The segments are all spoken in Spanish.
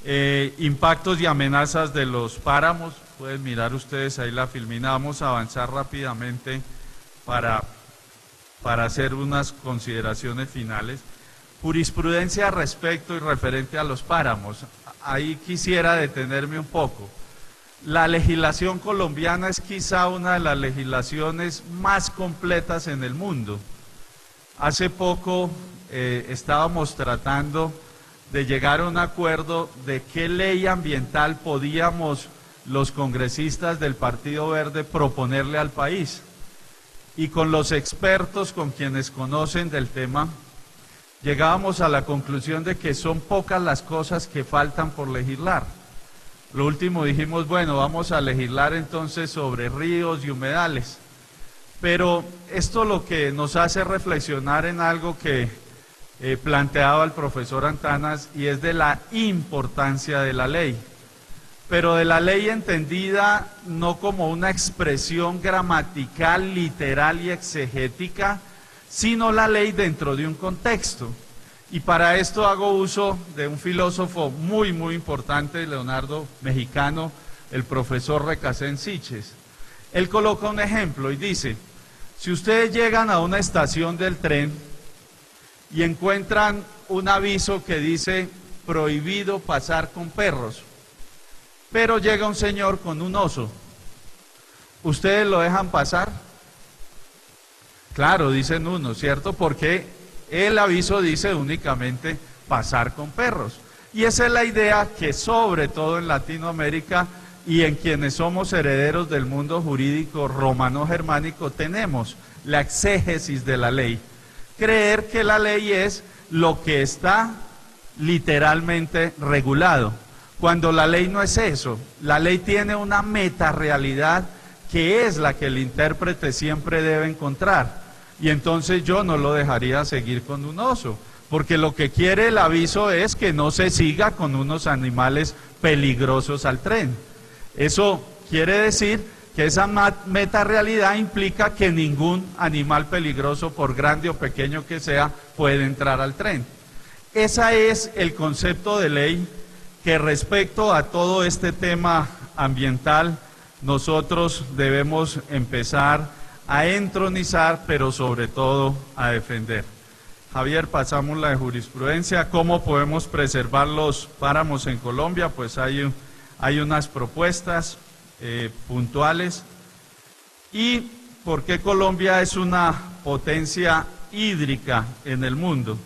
Impactos y amenazas de los páramos. Pueden mirar ustedes ahí la filmina. Vamos a avanzar rápidamente para hacer unas consideraciones finales. Jurisprudencia respecto y referente a los páramos. Ahí quisiera detenerme un poco. La legislación colombiana es quizá una de las legislaciones más completas en el mundo. Hace poco estábamos tratando de llegar a un acuerdo de qué ley ambiental podíamos los congresistas del Partido Verde proponerle al país. Y con los expertos, con quienes conocen del tema, llegábamos a la conclusión de que son pocas las cosas que faltan por legislar. Lo último dijimos, bueno, vamos a legislar entonces sobre ríos y humedales. Pero esto lo que nos hace reflexionar en algo que planteaba el profesor Antanas, y es de la importancia de la ley. Pero de la ley entendida no como una expresión gramatical, literal y exegética, sino la ley dentro de un contexto. Y para esto hago uso de un filósofo muy importante, Leonardo, mexicano, el profesor Recasén Siches. Él coloca un ejemplo y dice, si ustedes llegan a una estación del tren y encuentran un aviso que dice prohibido pasar con perros, pero llega un señor con un oso, ¿ustedes lo dejan pasar? Claro, dicen uno, ¿cierto? Porque el aviso dice únicamente pasar con perros. Y esa es la idea que sobre todo en Latinoamérica y en quienes somos herederos del mundo jurídico romano-germánico tenemos, la exégesis de la ley. Creer que la ley es lo que está literalmente regulado, cuando la ley no es eso. La ley tiene una metarealidad que es la que el intérprete siempre debe encontrar. Y entonces yo no lo dejaría seguir con un oso, porque lo que quiere el aviso es que no se siga con unos animales peligrosos al tren. Eso quiere decir que esa metarealidad implica que ningún animal peligroso, por grande o pequeño que sea, puede entrar al tren. Ese es el concepto de ley que respecto a todo este tema ambiental nosotros debemos empezar a entronizar, pero sobre todo a defender. Javier, pasamos la de jurisprudencia. ¿Cómo podemos preservar los páramos en Colombia? Pues hay unas propuestas puntuales. ¿Y por qué Colombia es una potencia hídrica en el mundo?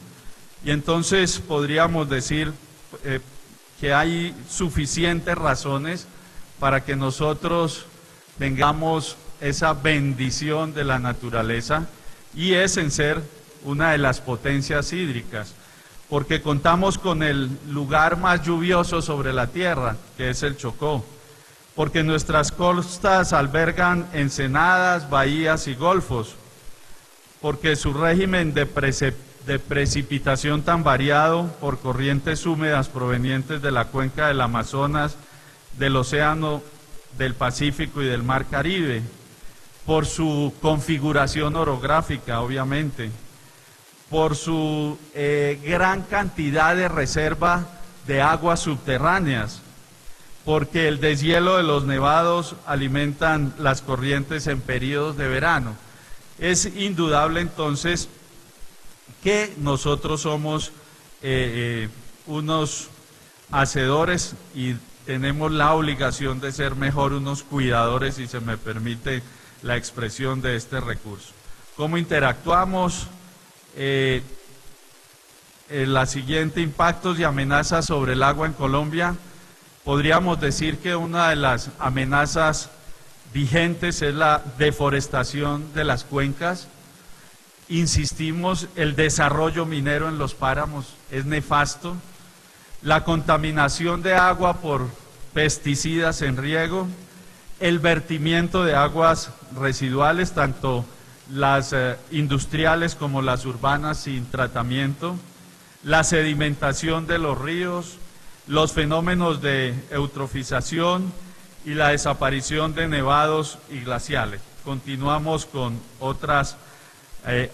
Y entonces podríamos decir que hay suficientes razones para que nosotros tengamos esa bendición de la naturaleza, y es en ser una de las potencias hídricas, porque contamos con el lugar más lluvioso sobre la tierra, que es el Chocó, porque nuestras costas albergan ensenadas, bahías y golfos, porque su régimen de precipitación tan variado por corrientes húmedas provenientes de la cuenca del Amazonas, del Océano del Pacífico y del Mar Caribe, por su configuración orográfica, obviamente, por su gran cantidad de reserva de aguas subterráneas, porque el deshielo de los nevados alimentan las corrientes en periodos de verano. Es indudable entonces que nosotros somos unos hacedores y tenemos la obligación de ser mejor unos cuidadores, si se me permite la expresión, de este recurso. ¿Cómo interactuamos? La siguiente, impactos y amenazas sobre el agua en Colombia. Podríamos decir que una de las amenazas vigentes es la deforestación de las cuencas. Insistimos, el desarrollo minero en los páramos es nefasto. La contaminación de agua por pesticidas en riego, el vertimiento de aguas residuales, tanto las industriales como las urbanas sin tratamiento, la sedimentación de los ríos, los fenómenos de eutrofización y la desaparición de nevados y glaciales. Continuamos con otras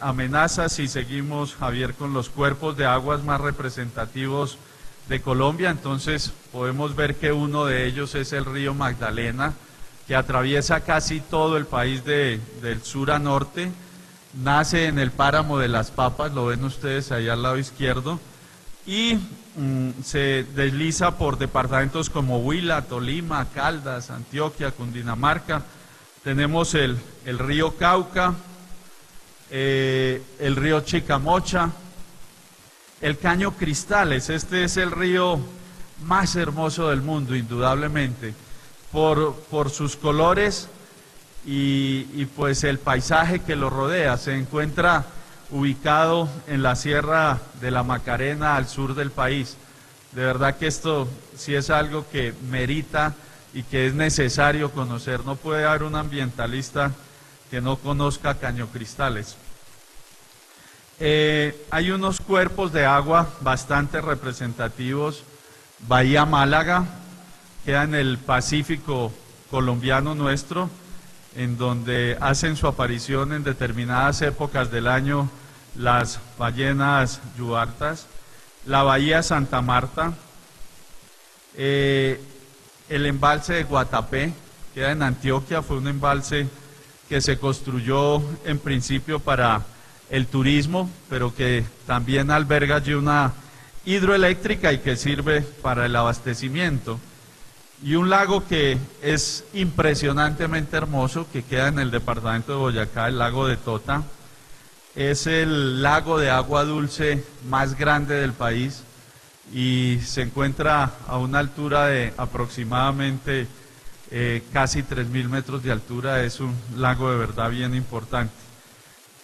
amenazas y seguimos, Javier, con los cuerpos de aguas más representativos de Colombia. Entonces podemos ver que uno de ellos es el río Magdalena, que atraviesa casi todo el país del sur a norte, nace en el páramo de Las Papas, lo ven ustedes allá al lado izquierdo, y se desliza por departamentos como Huila, Tolima, Caldas, Antioquia, Cundinamarca. Tenemos el río Cauca, el río Chicamocha, el Caño Cristales. Este es el río más hermoso del mundo, indudablemente, por sus colores y pues el paisaje que lo rodea. Se encuentra ubicado en la Sierra de la Macarena, al sur del país. De verdad que esto sí es algo que merita y que es necesario conocer. No puede haber un ambientalista que no conozca Caño Cristales. Hay unos cuerpos de agua bastante representativos. Bahía Málaga, queda en el Pacífico colombiano nuestro, en donde hacen su aparición en determinadas épocas del año las ballenas yuartas. La Bahía Santa Marta, el embalse de Guatapé, queda en Antioquia, fue un embalse que se construyó en principio para el turismo, pero que también alberga allí una hidroeléctrica y que sirve para el abastecimiento. Y un lago que es impresionantemente hermoso, que queda en el departamento de Boyacá, el lago de Tota. Es el lago de agua dulce más grande del país y se encuentra a una altura de aproximadamente casi 3.000 metros de altura. Es un lago de verdad bien importante.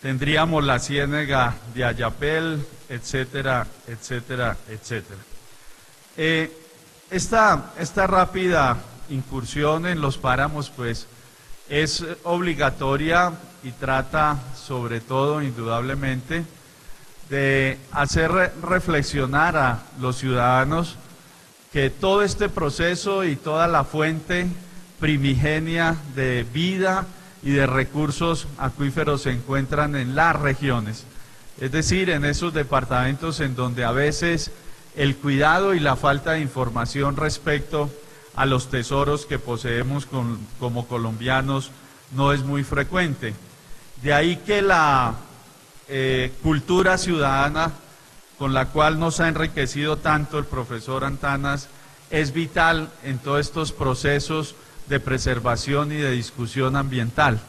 Tendríamos la ciénaga de Ayapel, etcétera, etcétera, etcétera. Esta rápida incursión en los páramos pues es obligatoria y trata sobre todo indudablemente de hacer reflexionar a los ciudadanos que todo este proceso y toda la fuente primigenia de vida y de recursos acuíferos se encuentran en las regiones, es decir, en esos departamentos en donde a veces el cuidado y la falta de información respecto a los tesoros que poseemos como colombianos no es muy frecuente. De ahí que la cultura ciudadana con la cual nos ha enriquecido tanto el profesor Antanas es vital en todos estos procesos de preservación y de discusión ambiental.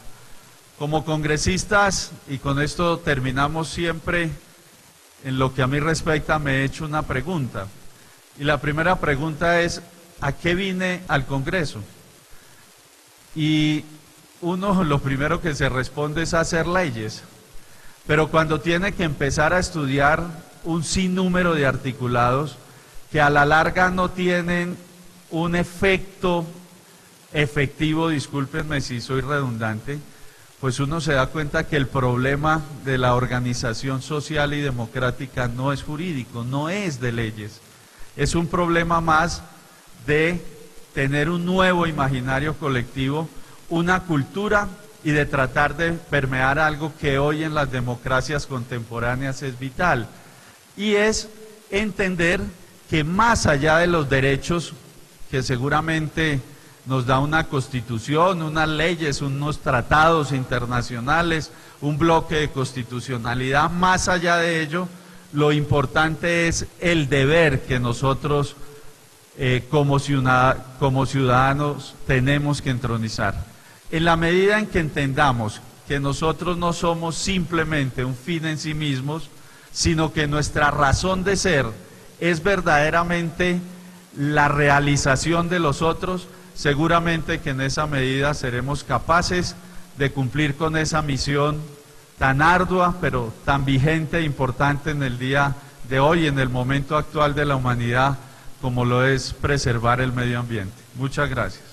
Como congresistas, y con esto terminamos siempre, en lo que a mí respecta, me he hecho una pregunta. Y la primera pregunta es, ¿a qué vine al Congreso? Y uno lo primero que se responde es a hacer leyes. Pero cuando tiene que empezar a estudiar un sinnúmero de articulados que a la larga no tienen un efecto efectivo, discúlpenme si soy redundante, pues uno se da cuenta que el problema de la organización social y democrática no es jurídico, no es de leyes. Es un problema más de tener un nuevo imaginario colectivo, una cultura y de tratar de permear algo que hoy en las democracias contemporáneas es vital. Y es entender que más allá de los derechos que seguramente nos da una constitución, unas leyes, unos tratados internacionales, un bloque de constitucionalidad, más allá de ello, lo importante es el deber que nosotros como ciudadanos tenemos que entronizar. En la medida en que entendamos que nosotros no somos simplemente un fin en sí mismos, sino que nuestra razón de ser es verdaderamente la realización de los otros, seguramente que en esa medida seremos capaces de cumplir con esa misión tan ardua, pero tan vigente e importante en el día de hoy, en el momento actual de la humanidad, como lo es preservar el medio ambiente. Muchas gracias.